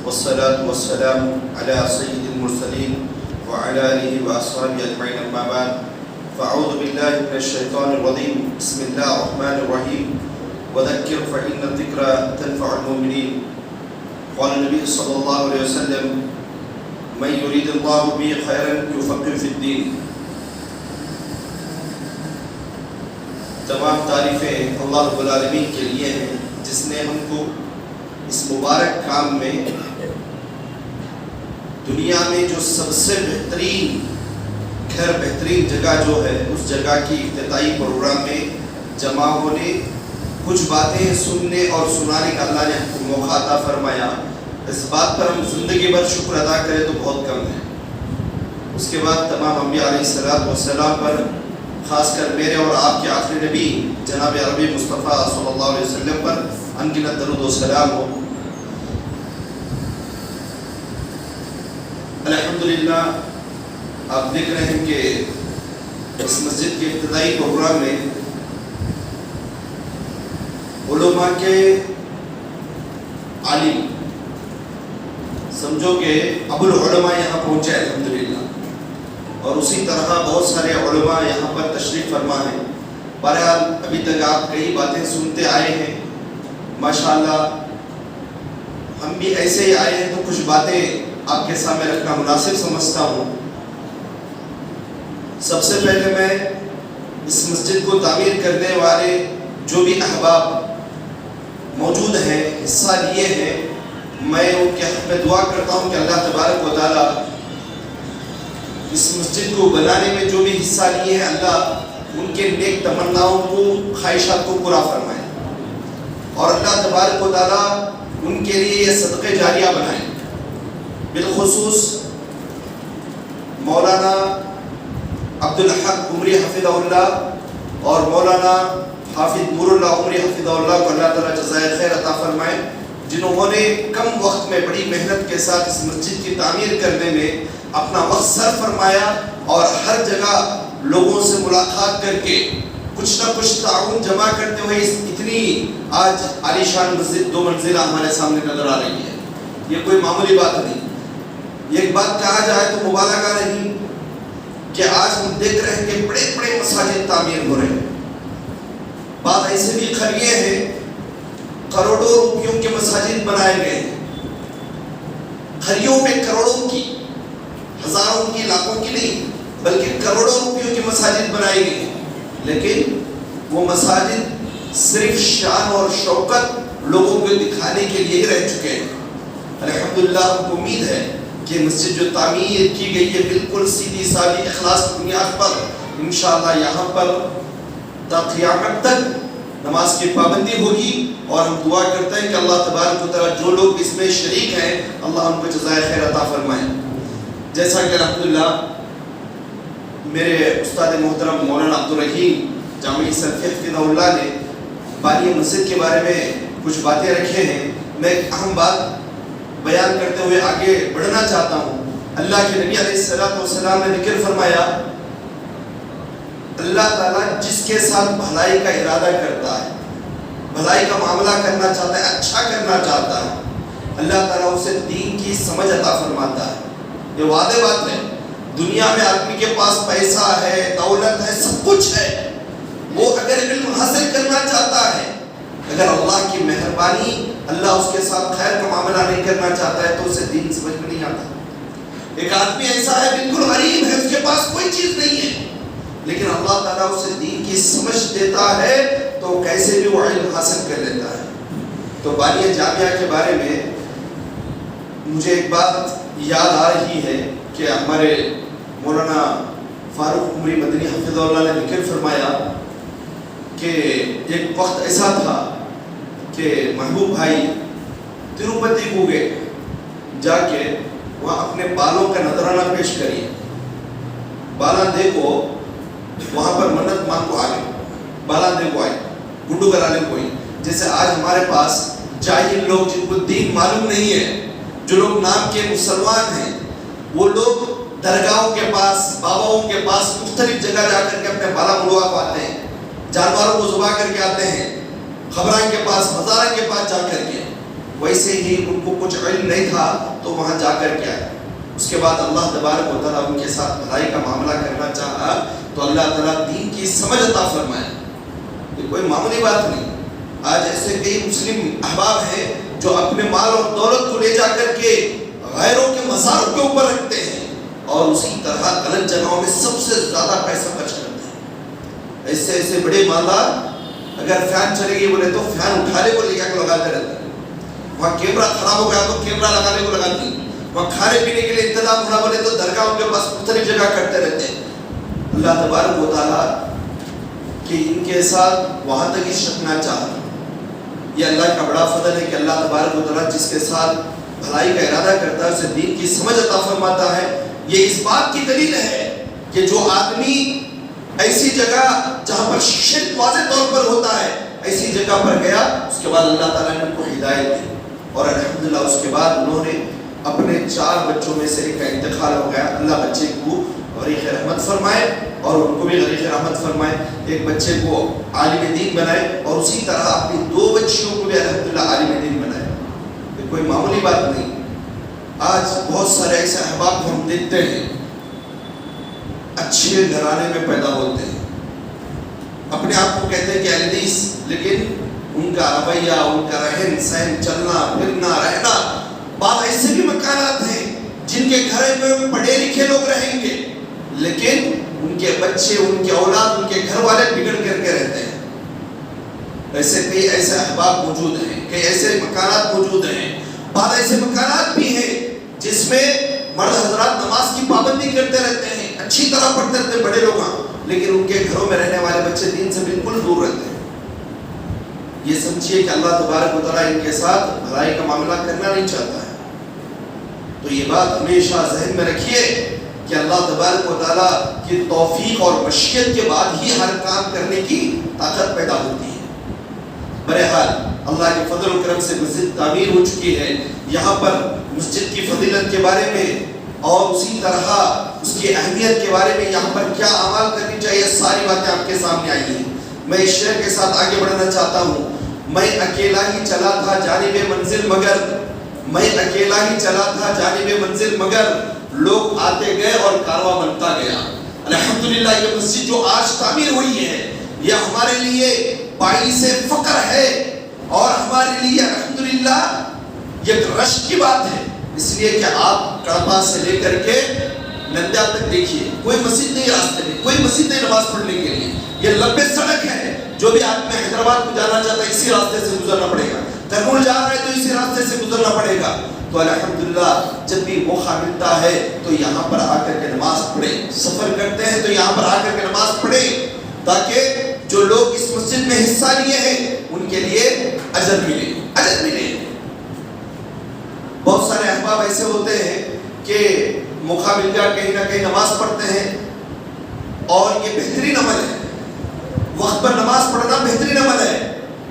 والصلاة والسلام على سيد المرسلين وعلى آله وأصحابه أجمعين أما بعد فأعوذ بالله من الشيطان الرجيم بسم الله الرحمن الرحيم وذكر فإن الذكرى تنفع المؤمنين قال النبي صلى الله عليه وسلم من يريد الله به خيرا يفقهه في الدين. تمام تعریفیں اللہ رب العالمین کے لیے ہیں جس نے ہم کو اس مبارک کام میں دنیا میں جو سب سے بہترین گھر بہترین جگہ جو ہے اس جگہ کی افتتاحی پروگرام میں جمع ہونے کچھ باتیں سننے اور سنانے کا اللہ نے ہم کو موقع عطا فرمایا. اس بات پر ہم زندگی بھر شکر ادا کریں تو بہت کم ہے. اس کے بعد تمام انبیاء علیہ الصلوۃ والسلام پر خاص کر میرے اور آپ کے آخری نبی جناب عربی مصطفیٰ صلی اللہ علیہ وسلم پر انگنت درود و سلام ہو. الحمدللہ آپ دیکھ رہے ہیں کہ اس مسجد کے ابتدائی پروگرام میں علماء کے عالم سمجھو کہ ابو العلماء یہاں پہنچے الحمدللہ، اور اسی طرح بہت سارے علماء یہاں پر تشریف فرما ہیں. بہرحال ابھی تک آپ کئی باتیں سنتے آئے ہیں ماشاءاللہ. ہم بھی ایسے ہی آئے ہیں تو کچھ باتیں آپ کے سامنے رکھنا مناسب سمجھتا ہوں. سب سے پہلے میں اس مسجد کو تعمیر کرنے والے جو بھی احباب موجود ہیں حصہ لیے ہیں، میں ان کے حق میں دعا کرتا ہوں کہ اللہ تبارک و تعالی اس مسجد کو بنانے میں جو بھی حصہ لیے ہیں اللہ ان کے نیک تمناؤں کو خواہشات کو پورا فرمائے، اور اللہ تبارک و تعالی ان کے لیے یہ صدقہ جاریہ بنائے. بالخصوص مولانا عبدالحق عمری حفظہ اللہ اور مولانا حافظ نور اللہ عمری حفظہ اللہ کو اللہ تعالیٰ جزائے خیر عطا فرمائے، جنہوں نے کم وقت میں بڑی محنت کے ساتھ اس مسجد کی تعمیر کرنے میں اپنا وقت صرف فرمایا، اور ہر جگہ لوگوں سے ملاقات کر کے کچھ نہ کچھ تعاون جمع کرتے ہوئے اتنی آج عالیشان مسجد 2 منزلہ ہمارے سامنے نظر آ رہی ہے. یہ کوئی معمولی بات نہیں. یہ ایک بات کہا جائے تو مبالغہ نہیں کہ آج ہم دیکھ رہے ہیں کہ بڑے بڑے مساجد تعمیر ہو رہے ہیں. بات ایسے بھی خریے ہیں کروڑوں روپیوں کے مساجد بنائے گئے ہیں، خریوں میں کروڑوں کی، ہزاروں کی، لاکھوں کی نہیں بلکہ کروڑوں روپیوں کی مساجد بنائی گئی ہیں. لیکن وہ مساجد صرف شان اور شوکت لوگوں کو دکھانے کے لیے ہی رہ چکے ہیں. الحمدللہ ہم کو امید ہے کہ مسجد جو تعمیر کی گئی ہے بالکل سیدھی سادی اخلاص کی بنیاد پر انشاءاللہ یہاں پر تا قیامت تک نماز کی پابندی ہوگی، اور ہم دعا کرتے ہیں کہ اللہ تبارک و تعالیٰ جو لوگ اس میں شریک ہیں اللہ ان کو جزائے خیر عطا فرمائے. جیسا کہ الحمدللہ میرے استاد محترم مولانا عبدالرحیم جامعی سلفی حفظہ اللہ نے بانی مسجد کے بارے میں کچھ باتیں رکھے ہیں. میں ایک اہم بات بیان کرتے ہوئے آگے بڑھنا چاہتا ہوں. اللہ کے نبی علیہ الصلوۃ والسلام نے ذکر فرمایا اللہ تعالیٰ جس کے ساتھ بھلائی کا ارادہ کرتا ہے، بھلائی کا معاملہ کرنا چاہتا ہے، اچھا کرنا چاہتا ہے، اللہ تعالیٰ اسے دین کی سمجھ عطا فرماتا ہے. یہ واضح بات ہے. دنیا میں آدمی کے پاس پیسہ ہے، دولت ہے، سب کچھ ہے، وہ اگر علم حاصل کرنا چاہتا ہے، اگر اللہ کی مہربانی اللہ اس کے ساتھ خیر کا معاملہ نہیں کرنا چاہتا ہے تو اسے دین سمجھ میں نہیں آتا. ایک آدمی ایسا ہے بالکل غریب ہے، اس کے پاس کوئی چیز نہیں ہے، لیکن اللہ تعالیٰ اسے دین کی سمجھ دیتا ہے تو کیسے بھی وہ علم حاصل کر لیتا ہے. تو بانی جامعہ کے بارے میں مجھے ایک بات یاد آ رہی ہے کہ ہمارے مولانا فاروق عمری مدنی حفظہ اللہ نے ذکر فرمایا کہ ایک وقت ایسا تھا کہ محبوب بھائی تروپتی کو گئے، جا کے وہاں اپنے بالوں کا نذرانہ پیش کریے، بالا دیکھو، وہاں پر منت مان کو آگے بالا دیکھو آئے گنڈو کرانے کوئی. جیسے آج ہمارے پاس جاہل لوگ جن کو دین معلوم نہیں ہے، جو لوگ نام کے مسلمان ہیں، وہ لوگ درگاہوں کے پاس، باباؤں کے پاس مختلف جگہ جا کر کے اپنے بالا مڑوا پاتے ہیں، جانوروں کو ذبح کر کے آتے ہیں، خبران کے پاس، مزاروں کے پاس جا کر کے. ویسے ہی ان کو کچھ علم نہیں تھا تو وہاں جا کر کیا ہے، اس کے بعد اللہ تبارک و تعالیٰ ان کے ساتھ بھلائی کا معاملہ کرنا چاہا تو اللہ تعالیٰ دین کی سمجھ عطا فرمائے. یہ کوئی معمولی بات نہیں. آج ایسے کئی مسلم احباب ہیں جو اپنے مال اور دولت کو لے جا کر کے غیروں کے مزاروں کے اوپر رکھتے ہیں اور اسی طرح غلط جگہوں میں سب سے زیادہ پیسہ خرچ کرتے ہیں. ایسے ایسے بڑے مالدار اگر فین چلے گی بولے تو فین اٹھانے کو لے جا کے لگاتے رہتے ہیں. وہاں کیمرہ خراب ہو گیا تو کیمرہ لگانے کو لگاتے ہیں. وہاں کھانے پینے کے لیے انتظام ہونا بولے تو درگاہوں کے پاس مختلف جگہ کرتے رہتے ہیں. اللہ تبارک و تعالیٰ کہ ان کے ساتھ وہاں تک ہی رکھنا چاہتا. یہ اللہ کا بڑا فضل ہے کہ اللہ تبارک و تعالیٰ جس کے ساتھ بھلائی کا ارادہ کرتا ہے اسے دین کی سمجھ عطا فرماتا ہے. یہ اس بات کی دلیل ہے کہ جو آدمی ایسی جگہ جہاں پر شرک واضح طور پر ہوتا ہے ایسی جگہ پر گیا اس کے بعد اللہ تعالیٰ نے ان کو ہدایت دی اور الحمدللہ اس کے بعد انہوں نے اپنے 4 بچوں میں سے ایک کا انتقال ہو گیا. اللہ بچے کو غریق رحمت فرمائے اور ان کو بھی غریق رحمت فرمائے. ایک بچے کو عالم دین بنائے اور اسی طرح اپنی 2 بچیوں کو بھی الحمدللہ عالم دین بنائے. یہ کوئی معمولی بات نہیں. آج بہت سارے ایسے احباب کو ہم دیکھتے ہیں اچھے گھرانے میں پیدا ہوتے ہیں, اپنے آپ کو کہتے ہیں کہ اہل حدیث, لیکن ان کا رویہ, ان کا رہن سہن, چلنا پھرنا رہنا, بعض ایسے بھی مکانات ہیں جن کے گھر میں پڑھے لکھے لوگ رہیں گے لیکن ان کے بچے, ان کے اولاد, ان کے گھر والے بگڑ کر کے رہتے ہیں. ایسے کئی ایسے احباب موجود ہیں, کئی ایسے مکانات موجود ہیں. بعض ایسے مکانات بھی ہیں جس میں مرد حضرات نماز کی پابندی کرتے رہتے ہیں, اچھی طرح پڑھتے رہتے ہیں بڑے لوگ, لیکن ان کے گھروں میں رہنے والے بچے دین سے بالکل دور رہتے ہیں. یہ سمجھیے کہ اللہ تبارک و تعالیٰ ان کے ساتھ بھلائی کا معاملہ کرنا نہیں چاہتا ہے. تو یہ بات ہمیشہ ذہن میں رکھیے کہ اللہ تبارک و تعالیٰ کی توفیق اور مشیت کے بعد ہی ہر کام کرنے کی طاقت پیدا ہوتی ہے. بہرحال اللہ کے فضل و کرم سے مسجد تعمیر ہو چکی ہے. یہاں پر مسجد کی فضیلت کے بارے میں اور اسی طرح اس کی اہمیت کے بارے میں یہاں پر کیا اعمال کرنی چاہیے ساری باتیں آپ کے سامنے آئی ہیں. میں اس شعر کے ساتھ آگے بڑھنا چاہتا ہوں. میں اکیلا ہی چلا تھا جانب منزل مگر, میں اکیلا ہی چلا تھا جانب منزل مگر, لوگ آتے گئے اور کارواں بنتا گیا. الحمدللہ یہ مسجد جو آج تعمیر ہوئی ہے یہ ہمارے لیے باعث فخر ہے اور ہمارے لیے الحمدللہ یہ رشک کی بات ہے. اس لیے کہ آپ کڑپا سے لے کر کے نندیا تک دیکھیے کوئی مسجد نہیں, راستے میں کوئی مسجد نہیں نماز پڑھنے کے لیے. یہ لمبے سڑک ہے, جو بھی آدمی حیدرآباد کو جانا چاہتا ہے اسی راستے سے گزرنا پڑے گا, کرنول جا رہا ہے تو اسی راستے سے گزرنا پڑے گا. تو الحمدللہ جب بھی موقع ملتا ہے تو یہاں پر آ کر کے نماز پڑھیں. سفر کرتے ہیں تو یہاں پر آ کر کے نماز پڑھیں تاکہ جو لوگ اس مسجد میں حصہ لیے ہیں ان کے لیے اجر ملے, اجر ملے. بہت سارے احباب ایسے ہوتے ہیں کہ موقع مل گیا کہیں نہ کہیں نماز پڑھتے ہیں اور یہ بہترین عمل ہے. وقت پر نماز پڑھنا بہترین عمل ہے.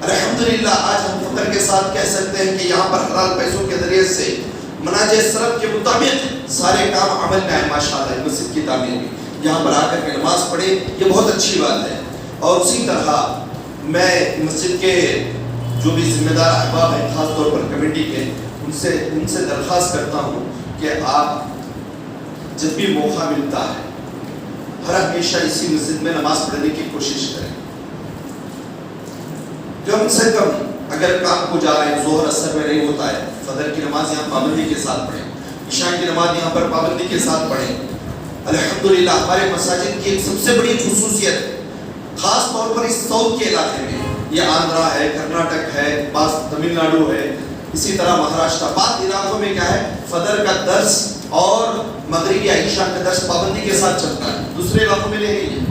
الحمدللہ آج ہم فخر کے ساتھ کہہ سکتے ہیں کہ یہاں پر حلال پیسوں کے ذریعے سے منہج سلف کے مطابق سارے کام عمل میں آئے ماشاءاللہ. مسجد کی تعمیر میں یہاں پر آ کر کے نماز پڑھے یہ بہت اچھی بات ہے. اور اسی طرح میں مسجد کے جو بھی ذمہ دار احباب ہیں خاص طور پر کمیٹی کے ان سے درخواست کرتا ہوں کہ آپ جب بھی موقع ملتا ہے ہر ہمیشہ اسی مسجد میں نماز پڑھنے کی کوشش کریں. کم سے کم اگر کام کو جا رہے ہیں ظہر اثر میں نہیں ہوتا ہے فجر کی نماز یہاں پابندی کے ساتھ پڑھیں, عشاء کی نماز یہاں پر پابندی کے ساتھ پڑھیں. الحمدللہ ہمارے مساجد کی ایک سب سے بڑی خصوصیت خاص طور پر اس ساؤتھ کے علاقے میں, یہ آندھرا ہے, کرناٹک ہے, بعض تمل ناڈو ہے, اسی طرح مہاراشٹر, بعض علاقوں میں کیا ہے فجر کا درس اور مغربی عشاء کا درس پابندی کے ساتھ چلتا ہے, دوسرے علاقوں میں نہیں ہے.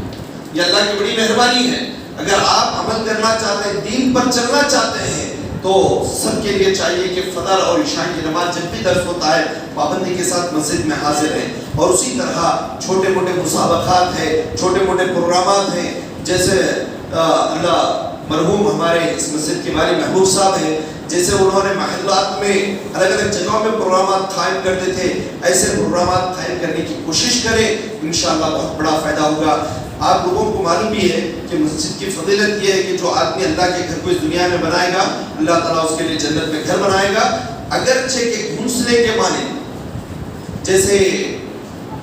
یہ اللہ کی بڑی مہربانی ہے. اگر آپ عمل کرنا چاہتے ہیں, دین پر چلنا چاہتے ہیں تو سب کے لیے چاہیے کہ فجر اور عشاء کی نماز جب بھی درس ہوتا ہے پابندی کے ساتھ مسجد میں حاضر ہیں. اور اسی طرح چھوٹے موٹے مسابقات ہیں, چھوٹے موٹے پروگرامات ہیں, جیسے اللہ مرحوم ہمارے اس مسجد کے بارے محبوب صاحب ہیں, جیسے انہوں نے محلات میں الگ الگ جگہوں میں پروگرامات قائم کرتے تھے, ایسے پروگرامات قائم کرنے کی کوشش کریں, انشاءاللہ بہت بڑا فائدہ ہوگا. آپ لوگوں کو معلوم بھی ہے کہ مسجد کی فضیلت یہ ہے کہ جو آدمی اللہ کے گھر کو اس دنیا میں بنائے گا اللہ تعالیٰ اس کے لیے جنت میں گھر بنائے گا، اگرچہ کہ گھونسلے کے معنی جیسے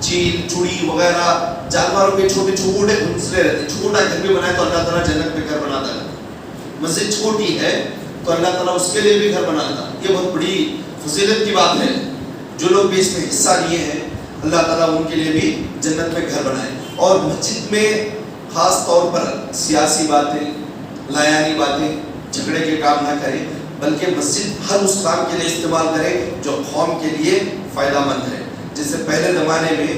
چیل چوڑی وغیرہ جانوروں کے چھوٹے چھوٹے گھونسلے رہتے ہیں، چھوٹا گھر بھی بنائے تو اللہ تعالیٰ جنت میں گھر بناتا ہے. مسجد چھوٹی ہے تو اللہ تعالیٰ اس کے لیے بھی گھر بناتا ہے. یہ بہت بڑی فضیلت کی بات ہے. جو لوگ بھی اس میں حصہ لیے ہیں اللہ تعالیٰ ان کے لیے بھی جنت میں گھر بنائے. اور مسجد میں خاص طور پر سیاسی باتیں، لایانی باتیں، جھگڑے کے کام نہ کریں، بلکہ مسجد ہر اس کام کے لیے استعمال کرے جو قوم کے لیے فائدہ مند ہے. جیسے پہلے زمانے میں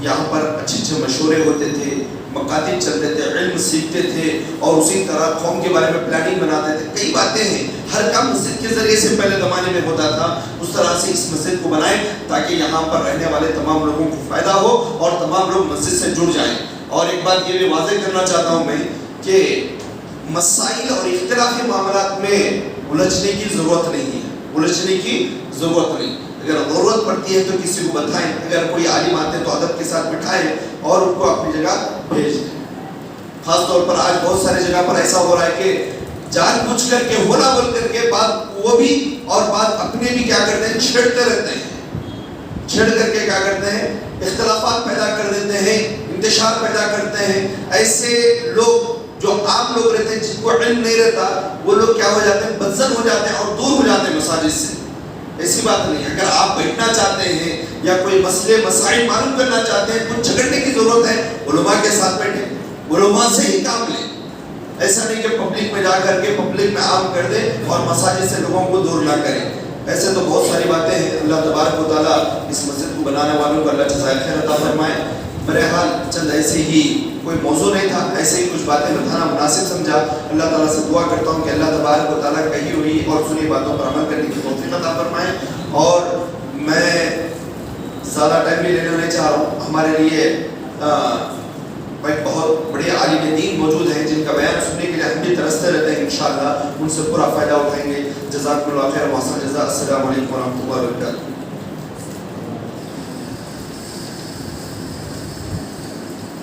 یہاں پر اچھے اچھے مشورے ہوتے تھے، مکاتب چلتے تھے، علم سیکھتے تھے، اور اسی طرح قوم کے بارے میں پلاننگ بناتے تھے. کئی باتیں ہیں، ہر کام مسجد کے ذریعے سے پہلے زمانے میں ہوتا تھا. اس طرح سے اس مسجد کو بنائیں تاکہ یہاں پر رہنے والے تمام لوگوں کو فائدہ ہو اور تمام لوگ مسجد سے جڑ جائیں. اور ایک بات یہ بھی واضح کرنا چاہتا ہوں میں کہ مسائل اور اختلافی معاملات میں الجھنے کی ضرورت نہیں ہے، الجھنے کی ضرورت نہیں. اگر ضرورت پڑتی ہے تو کسی کو بتائیں، اگر کوئی عالم آتے تو ادب کے ساتھ بٹھائیں اور ان کو اپنی جگہ بھیج دیں. خاص طور پر آج بہت سارے جگہ پر ایسا ہو رہا ہے کہ جان بوجھ کر کے ہونا بول کر کے بات وہ بھی اور بات اپنے بھی کیا کرتے ہیں، چھیڑتے رہتے ہیں. چھیڑ کر کے کیا کرتے ہیں، اختلافات پیدا کر دیتے ہیں، انتشار پیدا کرتے ہیں. ایسے لوگ جو عام لوگ رہتے ہیں جن کو علم نہیں رہتا وہ لوگ کیا ہو جاتے ہیں، بدزن ہو جاتے ہیں اور دور ہو جاتے ہیں مساجد سے. ایسی بات نہیں. اگر آپ بیٹھنا چاہتے ہیں یا کوئی مسئلے مسائل معلوم کرنا چاہتے ہیں، کچھ جھگڑنے کی ضرورت ہے، علماء کے ساتھ بیٹھیں، علماء سے ہی کام لیں. ایسا نہیں کہ پبلک میں جا کر کے پبلک میں عام کر دیں اور مساجد سے لوگوں کو دور نہ کریں. ایسے تو بہت ساری باتیں ہیں. اللہ تبارک و تعالیٰ اس مسجد کو بنانے والوں کو اللہ جزائے خیر عطا فرمائے. بہرحال چند ایسے ہی کوئی موضوع نہیں تھا، ایسے ہی کچھ باتیں بتانا مناسب سمجھا. اللہ تعالیٰ سے دعا کرتا ہوں کہ اللہ تبارک و تعالیٰ کہی ہوئی اور سنی باتوں پر عمل کرنے کی توفیق عطا فرمائے. اور میں زیادہ ٹائم بھی لینا نہیں چاہ رہا ہوں. ہمارے لیے بہت بڑے عالم دین موجود ہیں جن کا بیان سننے کے لیے ہم بھی ترستے رہتے ہیں. انشاءاللہ ان سے پورا فائدہ اٹھائیں گے. جزاکم اللہ خیر و احسن الجزاء. السلام علیکم و رحمۃ اللہ وبرکاتہ.